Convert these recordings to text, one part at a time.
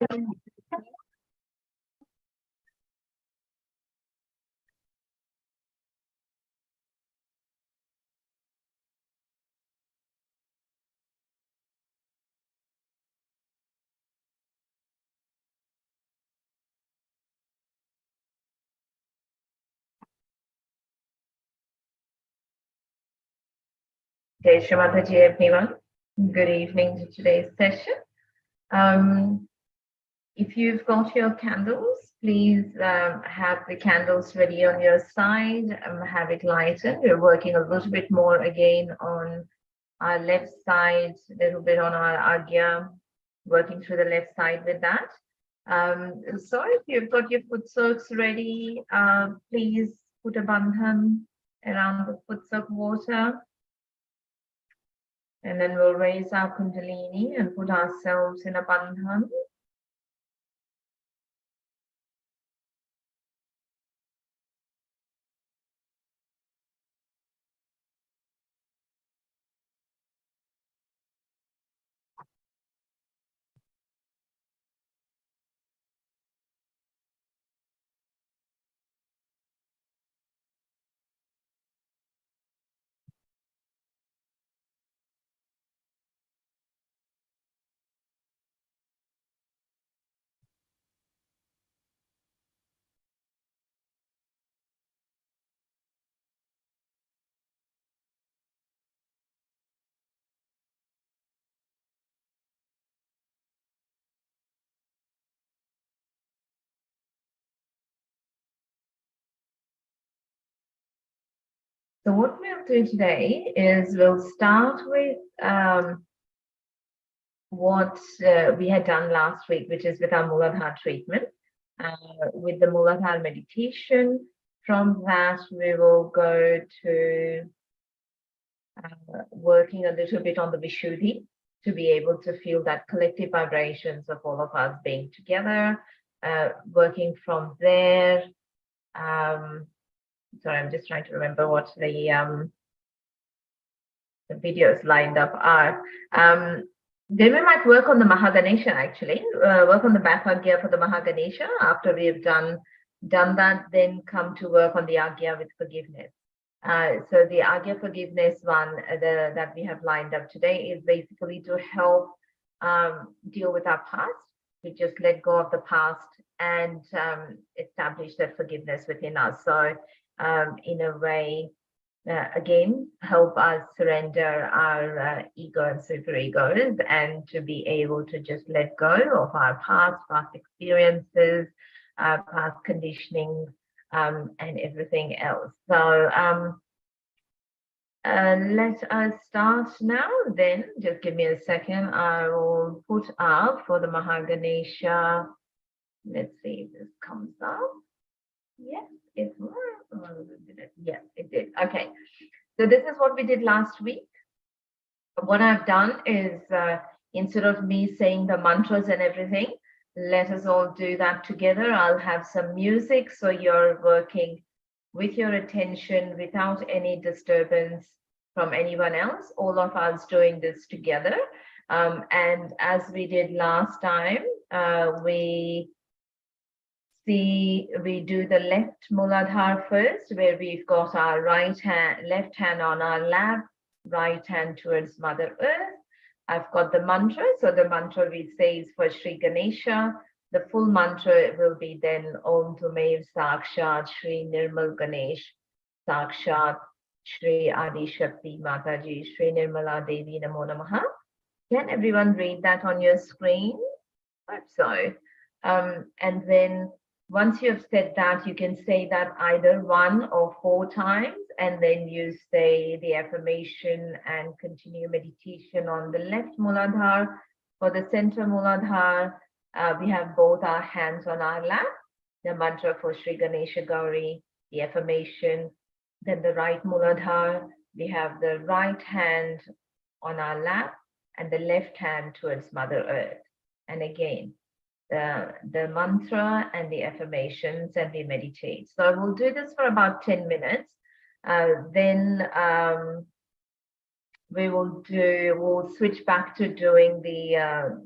Shri Mataji, everyone. Good evening to today's session. If you've got your candles, please have the candles ready on your side, have it lighted. We're working a little bit more again on our left side, a little bit on our agya, working through the left side with that. So if you've got your foot soaks ready, please put a bandhan around the foot soak water. And then we'll raise our Kundalini and put ourselves in a bandhan. So what we'll do today is we'll start with what we had done last week, which is with our Muladhara treatment, with the Muladhara meditation. From that, we will go to working a little bit on the Vishuddhi to be able to feel that collective vibrations of all of us being together, working from there. Sorry, I'm just trying to remember what the videos lined up are. Then we might work on the Mahaganesha actually, work on the back Agya for the Mahaganesha. After we've done that, then come to work on the Agya with forgiveness. So the Agya forgiveness one that we have lined up today is basically to help deal with our past. We just let go of the past and establish that forgiveness within us. So in a way, again, help us surrender our ego and superegos and to be able to just let go of our past experiences, past conditioning, and everything else. So let us start now. Then just give me a second. I will put up for the Mahaganesha. Let's see if this comes up. Yes, it was. Yes, it did. Okay. So this is what we did last week. What I've done is instead of me saying the mantras and everything, let us all do that together. I'll have some music so you're working with your attention without any disturbance from anyone else, all of us doing this together. And as we did last time, we do the left Muladhara first, where we've got our left hand on our lap, right hand towards Mother Earth. I've got the mantra. So the mantra we say is for Shri Ganesha. The full mantra will be then Om Tumev Sakshat Shri Nirmal Ganesh Sakshat Shri Adi Shakti Mataji Shri Nirmala Devi Namo Namaha. Can everyone read that on your screen? I hope so. And then once you have said that, you can say that either 1 or 4 times, and then you say the affirmation and continue meditation on the left Muladhara. For the center Muladhara, we have both our hands on our lap, the mantra for Shri Ganesha Gauri, the affirmation. Then the right Muladhara, we have the right hand on our lap and the left hand towards Mother Earth. And again, the mantra and the affirmations, and we meditate. So we'll do this for about 10 minutes. Then we'll switch back to doing the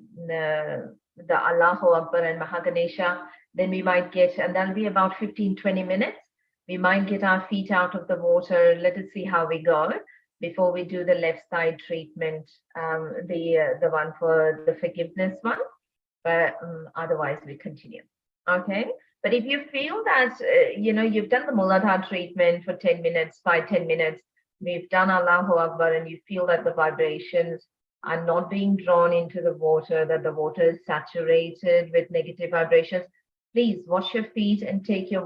the Allahu Akbar and Mahaganesha. Then we might get, and that'll be about 15-20 minutes. We might get our feet out of the water. Let us see how we go before we do the left side treatment, the one for the forgiveness one. But otherwise, we continue. Okay. But if you feel that you've done the Muladhara treatment for 10 minutes, 5-10 minutes, we've done Allahu Akbar, and you feel that the vibrations are not being drawn into the water, that the water is saturated with negative vibrations, please wash your feet and take your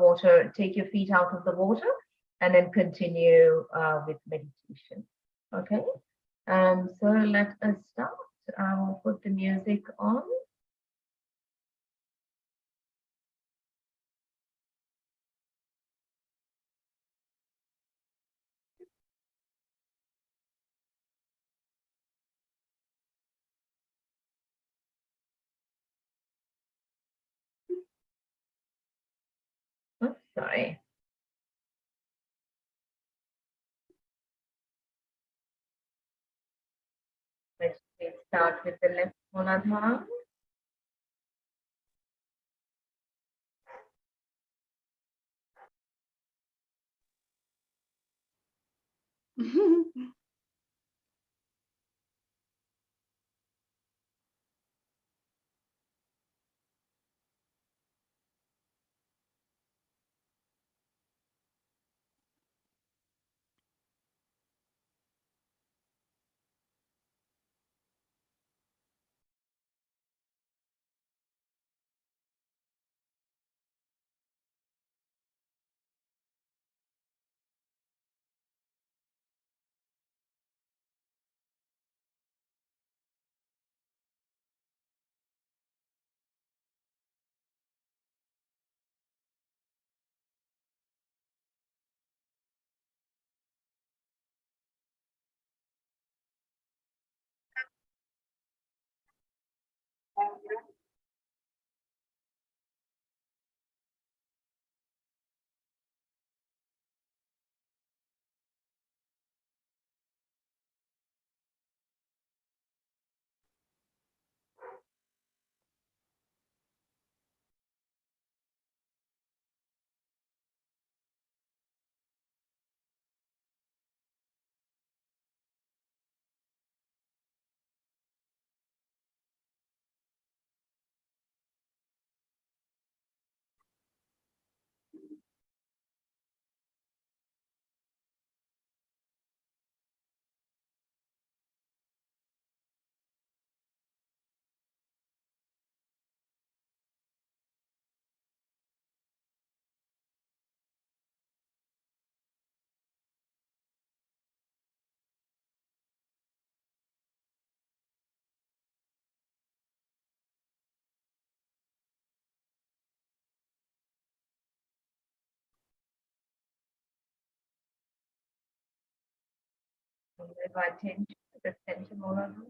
feet out of the water, and then continue with meditation. Okay. So let us start. I'll put the music on. Oops, sorry. Let's start with the left Muladhara. With my attention to the center Muladhara.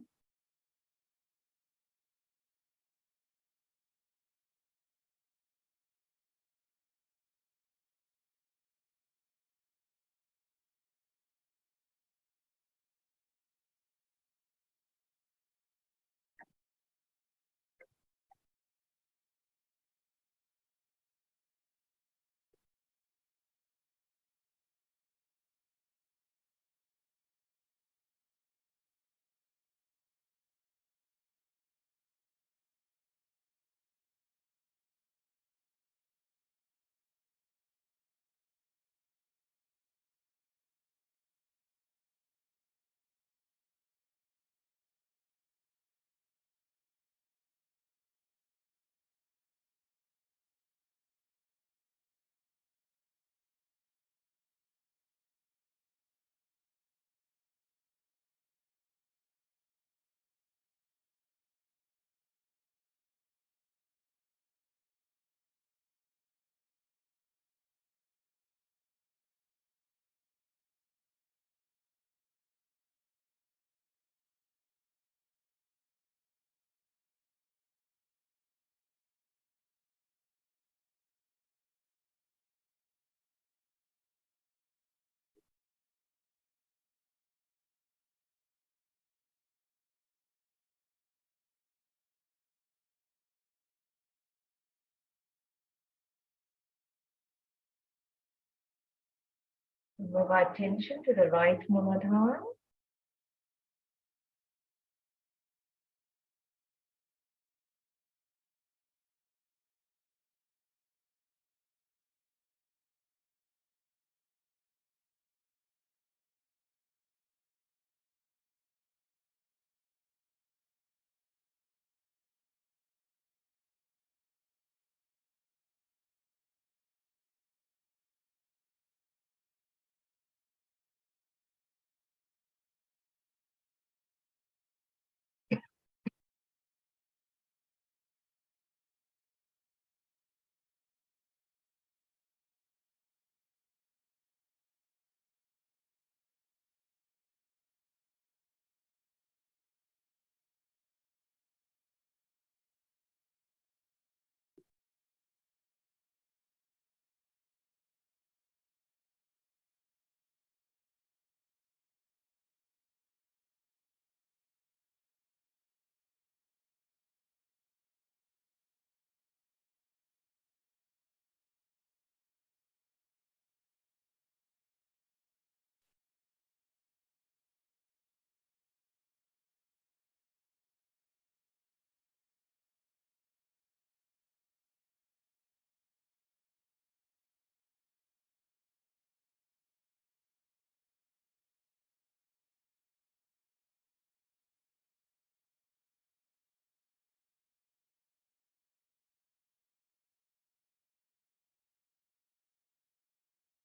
Move our attention to the right Muladhara.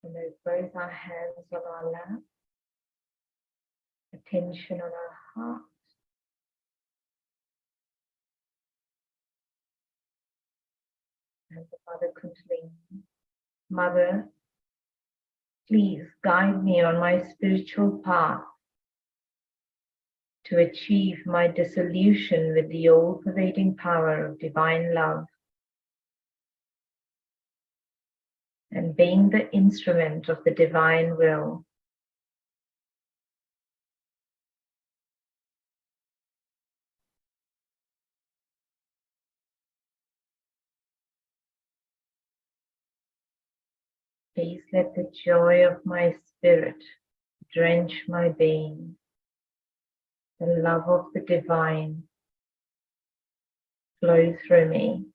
And there's both our hands on our lap, attention on our heart. And the Mother Kundalini. Mother, please guide me on my spiritual path to achieve my dissolution with the all-pervading power of divine love, and being the instrument of the divine will. Please let the joy of my spirit drench my being, the love of the divine flow through me.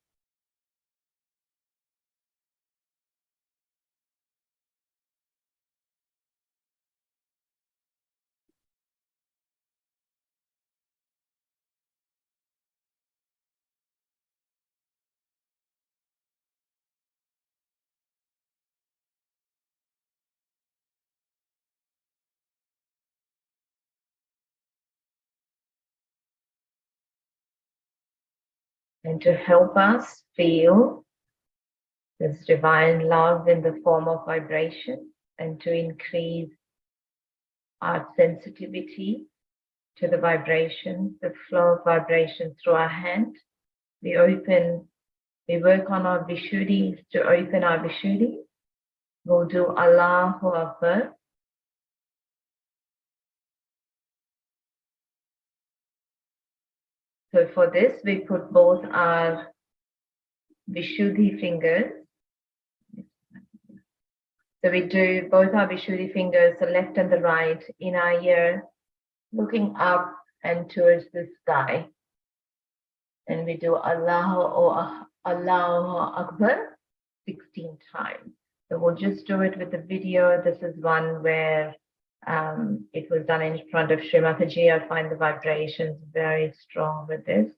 And to help us feel this divine love in the form of vibration, and to increase our sensitivity to the vibration, the flow of vibration through our hand, we work on our Vishuddhis to open our Vishuddhis. We'll do Allahu Akbar. So for this, we put both our Vishuddhi fingers. So we do both our Vishuddhi fingers, the left and the right, in our ear, looking up and towards the sky. And we do Allahu Akbar 16 times. So we'll just do it with the video. This is one where it was done in front of Shri Mataji. I find the vibrations very strong with this.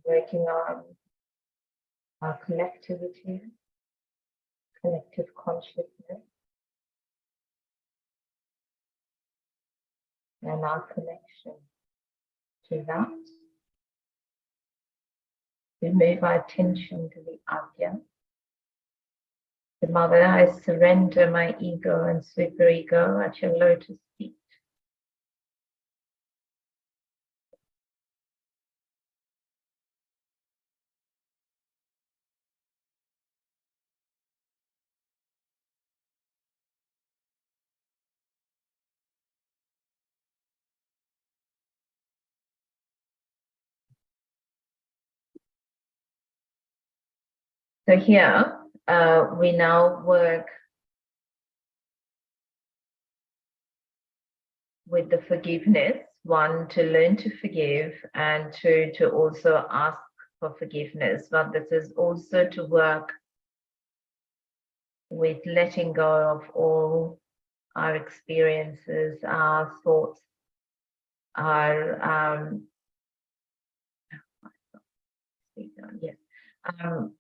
working on our collectivity, collective consciousness, and our connection to that. We move our attention to the Agya. The Mother, I surrender my ego and superego at your lotus feet. So here, we now work with the forgiveness. One, to learn to forgive, and two, to also ask for forgiveness. But this is also to work with letting go of all our experiences, our thoughts, our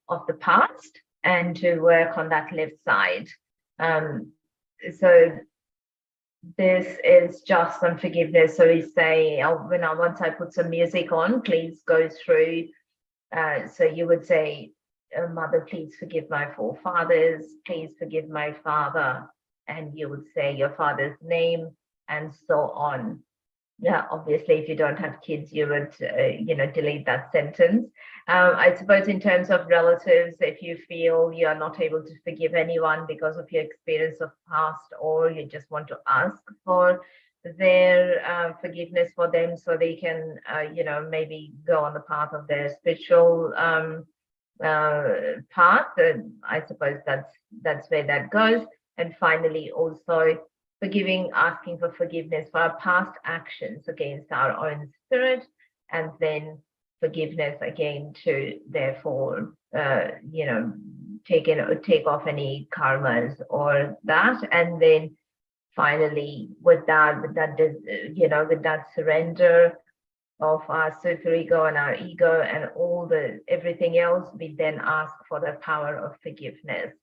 of the past, and to work on that left side. So this is just some forgiveness. So we say, once I put some music on, please go through. So you would say, Mother, please forgive my forefathers, please forgive my father, and you would say your father's name, and so on. Yeah, obviously, if you don't have kids, you would, delete that sentence. I suppose in terms of relatives, if you feel you are not able to forgive anyone because of your experience of past, or you just want to ask for their forgiveness for them so they can, maybe go on the path of their spiritual path, I suppose that's where that goes. And finally, also forgiving, asking for forgiveness for our past actions against our own spirit, and then forgiveness again to therefore, take off any karmas or that, and then finally with that surrender of our superego and our ego and everything else, we then ask for the power of forgiveness.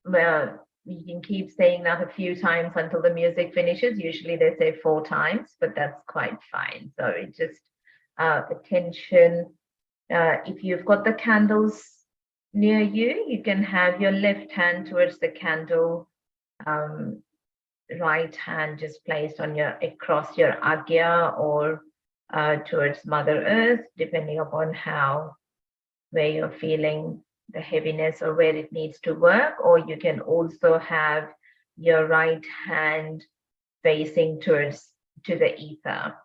Well, you can keep saying that a few times until the music finishes. Usually they say 4 times, but that's quite fine. So it just attention. If you've got the candles near you, you can have your left hand towards the candle, right hand just placed on across your agya, or towards Mother Earth, depending upon where you're feeling the heaviness or where it needs to work. Or you can also have your right hand facing to the ether,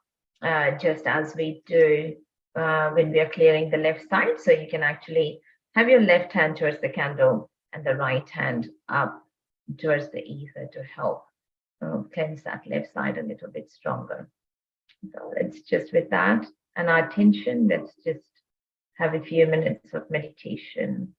just as we do when we are clearing the left side. So you can actually have your left hand towards the candle and the right hand up towards the ether to help cleanse that left side a little bit stronger. So it's just with that and our attention, let's just have a few minutes of meditation.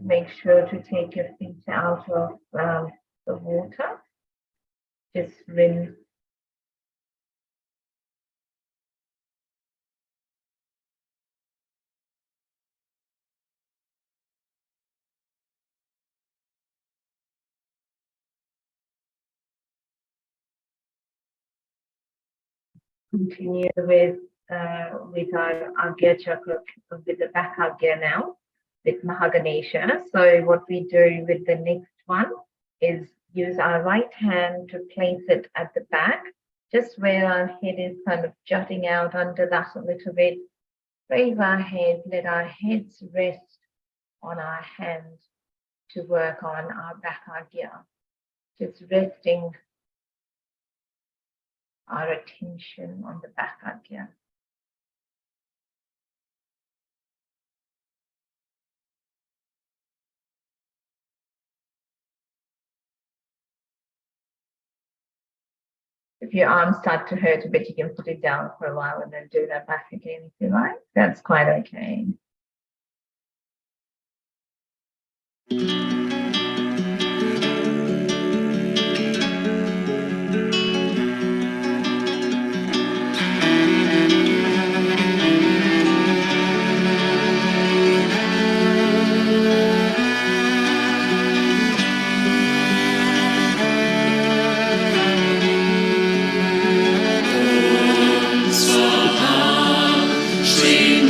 make sure to take your feet out of the water. Just rinse. Continue with our Agya Chakra, with the back Agya now, with Mahaganesa. So what we do with the next one is use our right hand to place it at the back, just where our head is kind of jutting out under that a little bit. Raise our head, let our heads rest on our hands to work on our back Agya. Just resting our attention on the back Agya. If your arms start to hurt a bit, you can put it down for a while and then do that back again if you like. That's quite okay. Shri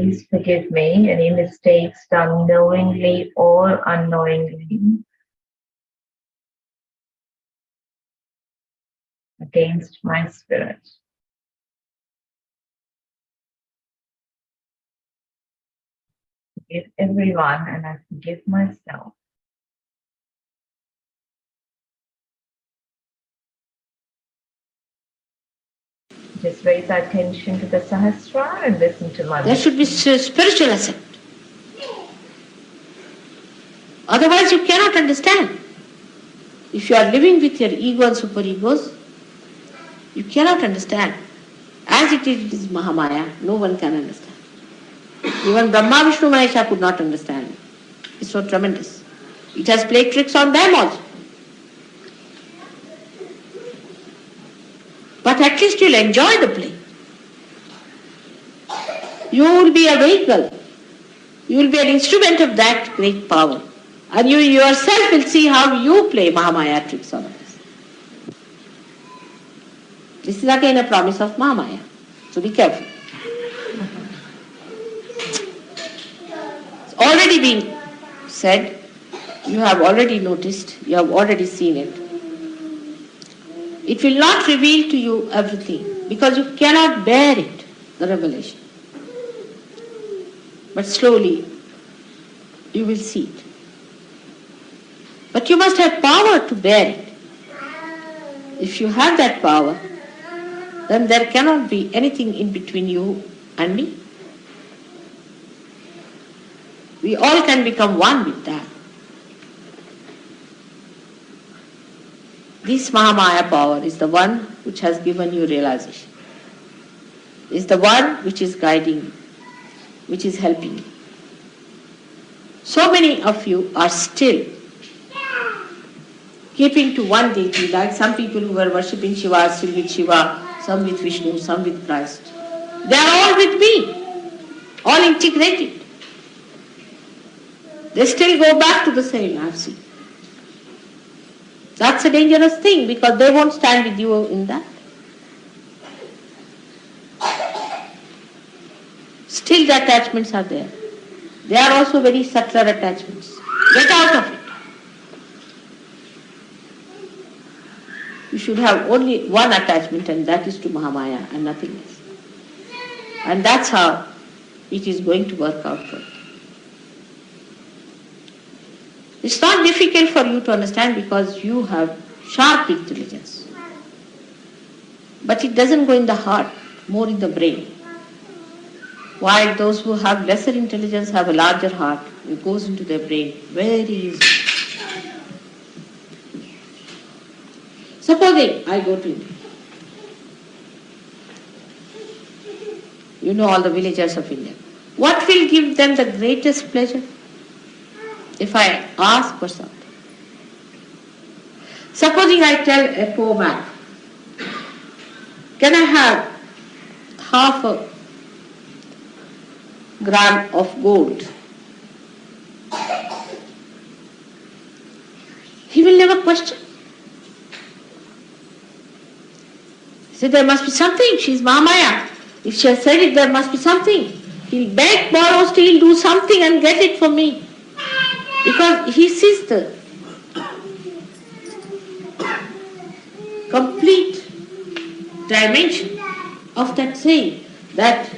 please forgive me any mistakes done knowingly or unknowingly against my spirit. Forgive everyone and I forgive myself. Just raise our attention to the Sahasrara and listen to Mother. There should be spiritual assent. Otherwise you cannot understand. If you are living with your ego and superegos, you cannot understand. As it is Mahamaya, no one can understand. Even Brahma, Vishnu, Mahesha could not understand. It's so tremendous. It has played tricks on them also. But at least you'll enjoy the play. You will be a vehicle. You will be an instrument of that great power. And you yourself will see how you play Mahamaya tricks on others. This is again a promise of Mahamaya. So be careful. It's already been said. You have already noticed. You have already seen it. It will not reveal to you everything because you cannot bear it, the revelation. But slowly you will see it. But you must have power to bear it. If you have that power, then there cannot be anything in between you and me. We all can become one with that. This Mahamaya power is the one which has given you realization. Is the one which is guiding you, which is helping you. So many of you are still keeping to one deity, like some people who were worshipping Shiva are still with Shiva, some with Vishnu, some with Christ. They are all with me, all integrated. They still go back to the same, I have seen. That's a dangerous thing because they won't stand with you in that. Still the attachments are there. They are also very subtler attachments. Get out of it. You should have only one attachment and that is to Mahamaya and nothing else. And that's how it is going to work out for you. It's not difficult for you to understand because you have sharp intelligence. But it doesn't go in the heart, more in the brain. While those who have lesser intelligence have a larger heart, it goes into their brain very easily. Supposing I go to India. You know all the villagers of India. What will give them the greatest pleasure? If I ask for something. Supposing I tell a poor man, can I have half a gram of gold? He will never question. He said, there must be something. She's Mahamaya. If she has said it, there must be something. He'll beg, borrow, steal, do something and get it for me. Because he sees the complete dimension of that saying that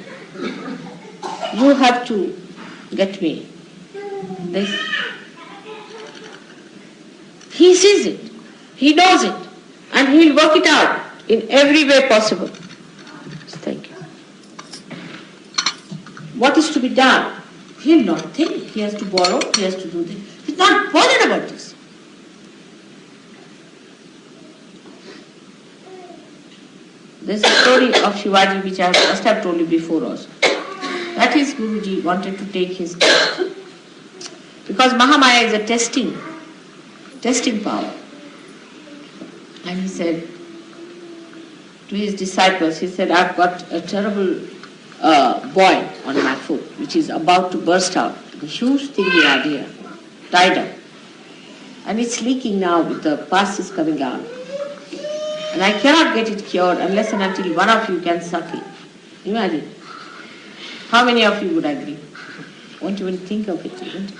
you have to get me this. He sees it, he knows it, and he'll work it out in every way possible. Thank you. What is to be done? He'll not think. He has to borrow, he has to do this. He's not bothered about this. There's a story of Shivaji which I must have told you before also. That is, Guruji wanted to take his test. Because Mahamaya is a testing power. And he said to his disciples, he said, I've got a terrible boil on my foot, which is about to burst out. The huge thing we had here, tied up. And it's leaking now with the pus is coming out. And I cannot get it cured unless and until one of you can suck it. Imagine. How many of you would agree? Won't even think of it, isn't it?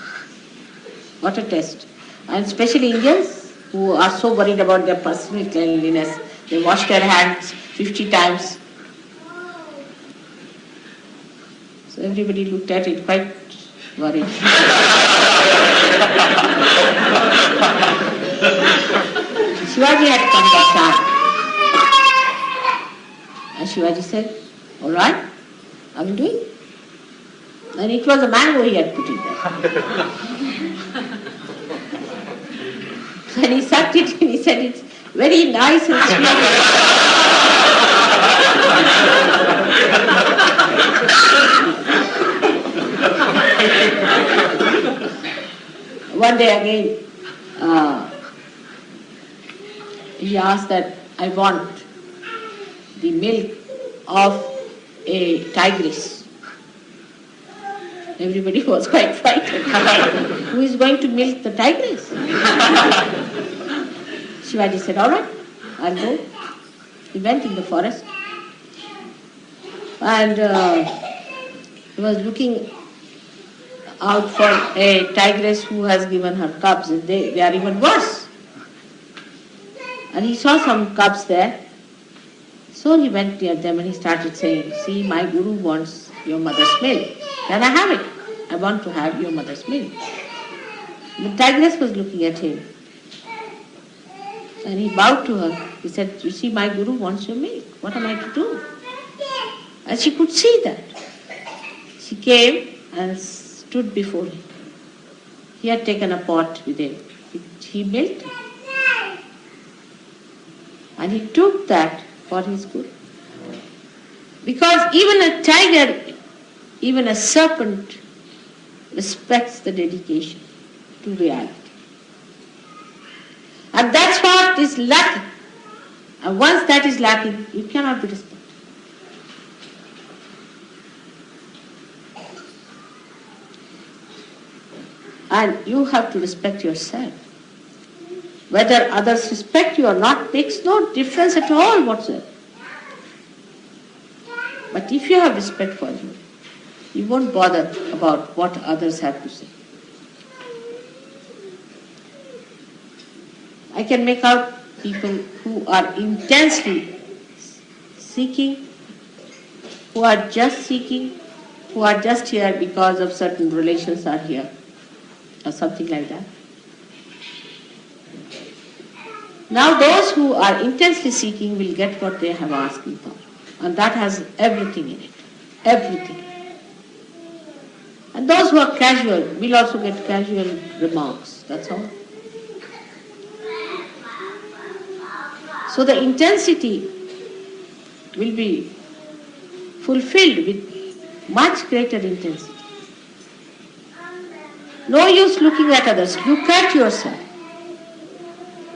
What a test. And especially Indians who are so worried about their personal cleanliness. They wash their hands 50 times. So everybody looked at it quite worried. Shivaji had come that time. And Shivaji said, all right, I will do it. And it was a mango he had put in there. And he sucked it and he said, it's very nice and sweet. One day again, he asked that, I want the milk of a tigress. Everybody was quite frightened. Who is going to milk the tigress? Shivaji said, all right, I'll go. He went in the forest and he was looking out for a tigress who has given her cubs, and they are even worse. And he saw some cubs there. So he went near them and he started saying, see, my guru wants your mother's milk. Can I have it? I want to have your mother's milk. The tigress was looking at him. And he bowed to her. He said, you see, my guru wants your milk. What am I to do? And she could see that. She came and stood before him. He had taken a pot with him. He milked it. And he took that for his good. Because even a tiger, even a serpent respects the dedication to reality. And that's what is lacking. And once that is lacking, you cannot be respected. And you have to respect yourself. Whether others respect you or not makes no difference at all whatsoever. But if you have respect for you, you won't bother about what others have to say. I can make out people who are intensely seeking, who are just seeking, who are just here because of certain relations are here, or something like that. Now those who are intensely seeking will get what they have asking for. And that has everything in it. Everything. And those who are casual will also get casual remarks. That's all. So the intensity will be fulfilled with much greater intensity. No use looking at others. Look at yourself.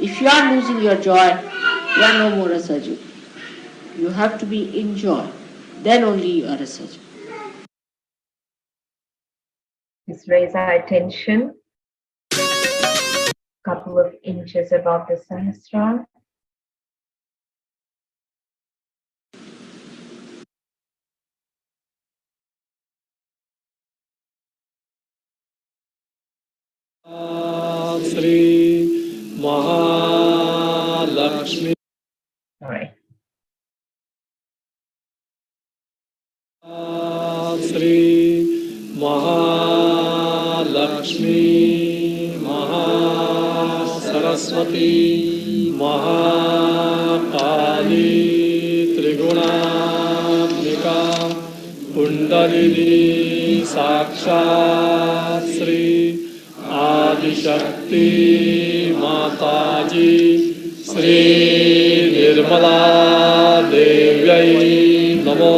If you are losing your joy, you are no more a Sahaja. You have to be in joy. Then only you are a Sahaja. Let's raise our attention a couple of inches above the Sahasrara. Shri Mahalakshmi. All right. Shri Mahalakshmi Mahasaraswati Mahakali Trigunanika Kundalini Sakshat Shri Adi Shakti Mataji Shri Nirmala Devyai Namo.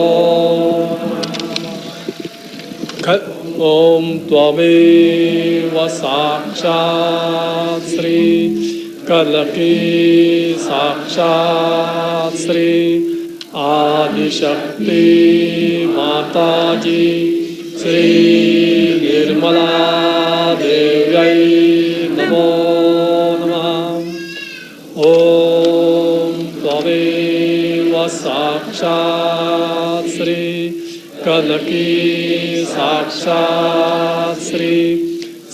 Om Tvameva Sakshat Shri Kalaki Sakshat Shri Adi Shakti Mataji Shri Nirmala Devyai Namo Namah. Om Tvameva Sakshat Shri Janaki साक्षात् श्री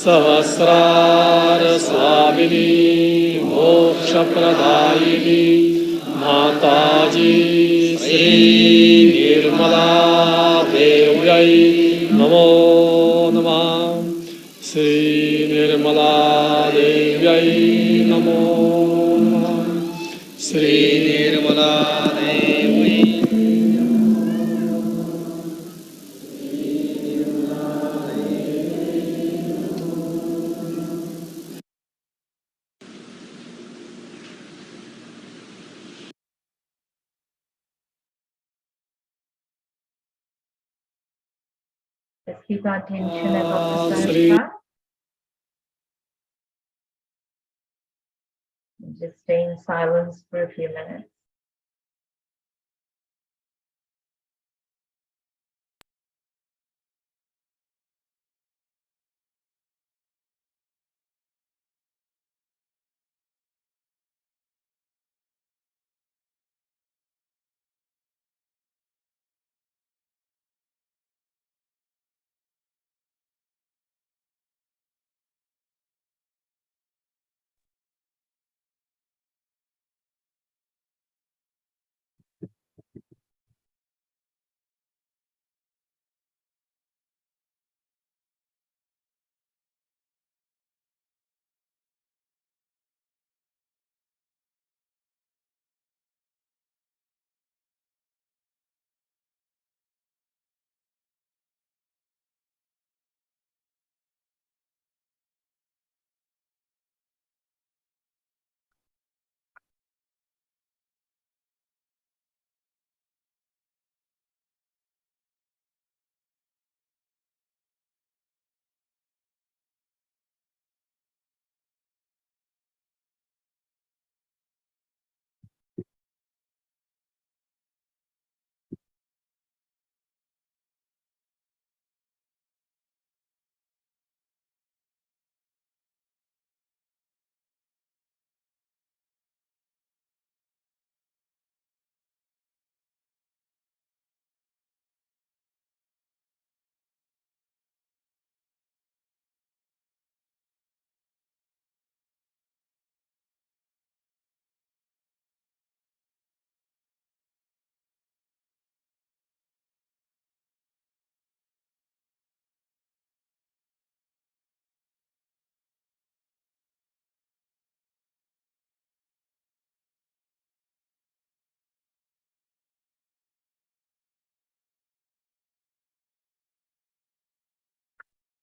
सहस्रार स्वामिनी मोक्षप्रदायिनी माताजी श्री निर्मला देव्यै नमो नमः। श्री निर्मला देव्यै नमो नमः। Shri Nirmala Devi Let's keep our attention above the Shri sahasrara. Just stay in silence for a few minutes.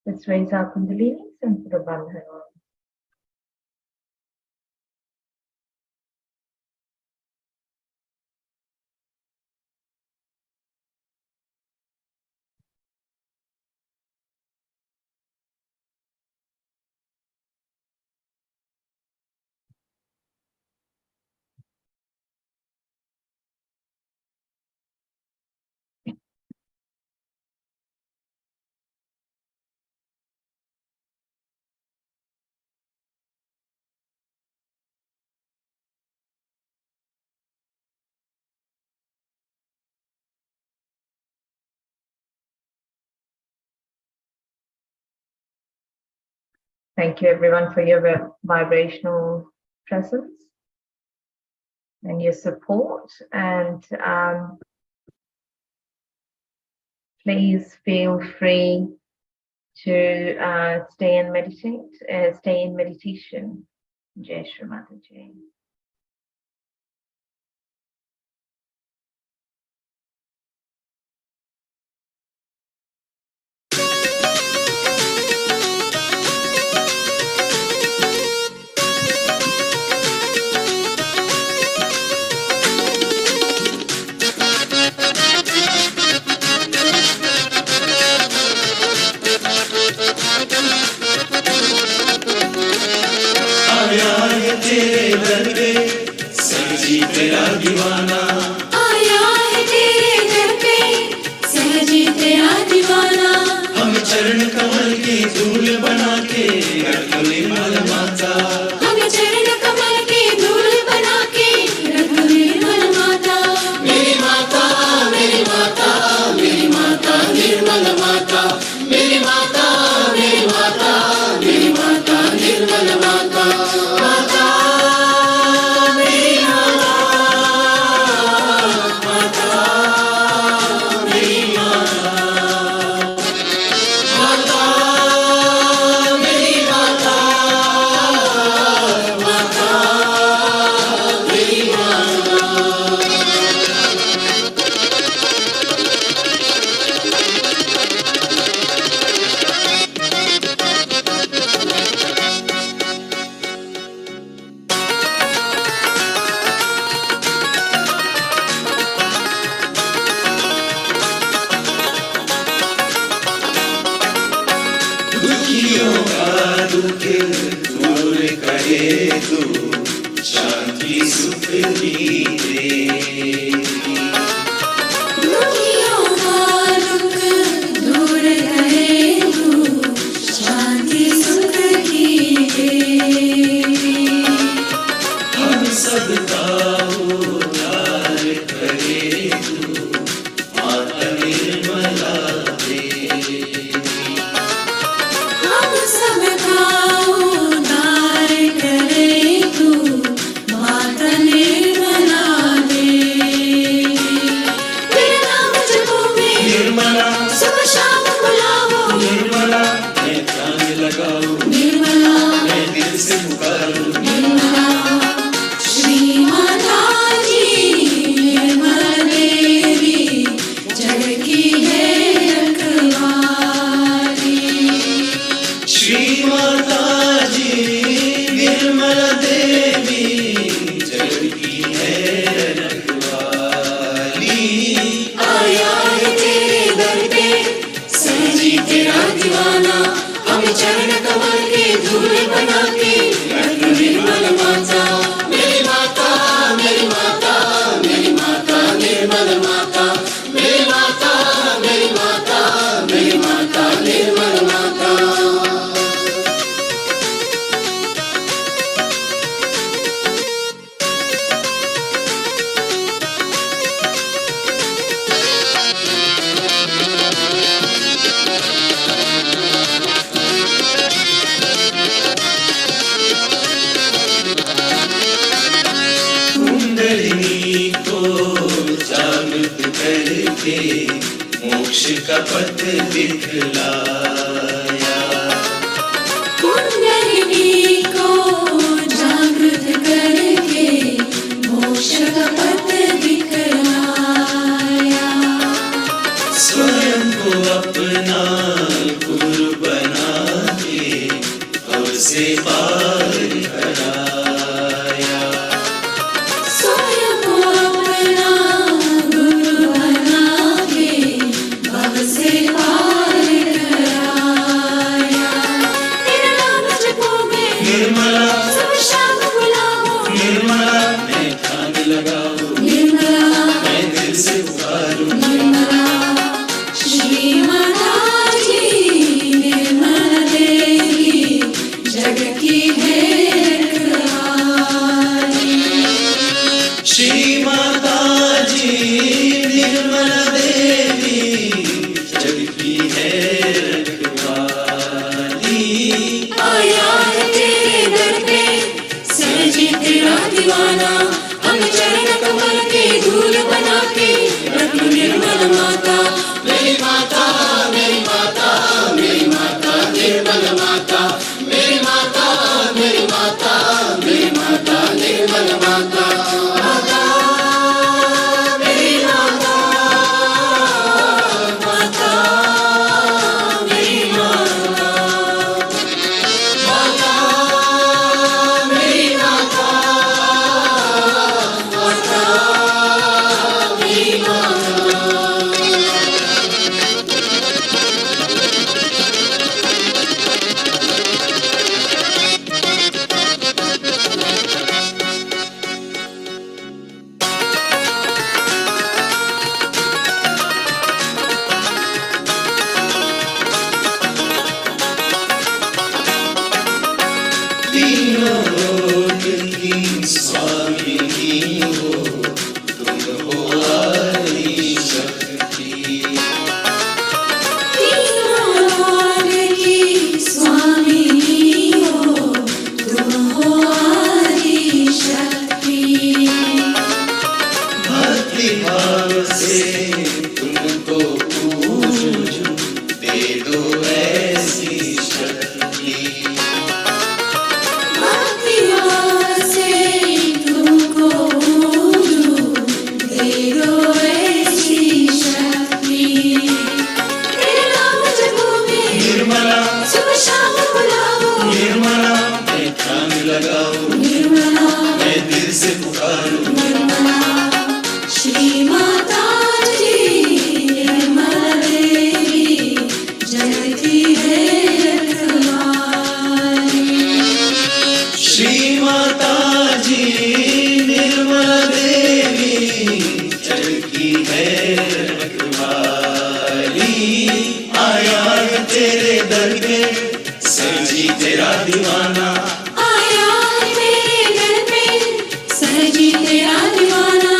Let's raise our Kundalinis and put a bandhan on. Thank you everyone for your vibrational presence and your support, and please feel free to stay and meditate, stay in meditation. Jai Shri Mataji. तेरा दीवाना आया है तेरे दर पे सहजी तेरा दीवाना हम चरण कमल की धूल बना के रख निर्मल माता हम चरण कमल की धूल बना के रख निर्मल माता मेरी माता मेरी माता मेरी माता माता मेरी माता, माता मेरी माता, माता मेरी माता, माता मेरी माता। दुखियों का दुख दूर करे तू, शांति सुख भी दे। दुखियों का दुख दूर करे तू, शांति सुख भी दे। हम सबका उद्धार करे तू, माता निर्मला देवी। हम सबका उद्धार करे तू, माता निर्मला देवी। तेरे नाम जपो में निर्मला, सुबह शाम बुलाओ निर्मला, मैं ध्यान लगाऊं निर्मला, मैं दिल से पुकारूं निर्मला। श्री माताजी निर्मला देवी, जग की है रखवाली। श्री माताजी निर्मला देवी, जग की है रखवाली। आया है तेरे दर पे सहजी तेरा दीवाना, हम चरण कमल के धूल बना के रख निर्मल माता। मेरी माता मेरी माता मेरी माता निर्मल माता, मेरी माता मेरी माता मेरी माता निर्मल माता। कुंडलिनी को जागृत करके मोक्ष का पथ दिखलाया। कुंडलिनी को जागृत करके मोक्ष का पथ दिखलाया। स्वयं को अपना गुरु बना के भव से पार कराया। स्वयं को अपना गुरु बना के भव से पार कराया। तेरा नाम जपो में निर्मला, सब शाम बुलाओ निर्मला, मैं ध्यान लगाऊं निर्मला, मैं दिल से पुकारूं निर्मला। श्री माताजी निर्मला देवी, जग की है रखवाली। श्री माताजी निर्मला देवी, जग की है रखवाली। आया है तेरे दर पे सहजी तेरा दीवाना, हम चरण कमल के धूल बना के रख निर्मल माता। मेरी माता मेरी माता मेरी माता निर्मल माता, मेरी माता मेरी माता मेरी माता निर्मल माता। माता मेरी माता, माता मेरी माता, माता मेरी माता, माता मेरी माता। तीनों लोक की स्वामिनी हो, तुम हो आदि शक्ति। तीनों लोक की स्वामिनी हो, तुम हो निर्मला, मैं दिल से पुकारूं निर्मला। श्री माता जी निर्मला देवी जगती है रखवाली। श्री माता जी निर्मला देवी चलती है रखवाली। आया है तेरे दर पे सहजी तेरा दीवाना। आया है मेरे घर पे सहजी तेरा दीवाना।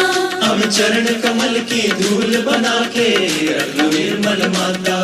हम चरण कमल की धूल बना के रख लो निर्मल माता।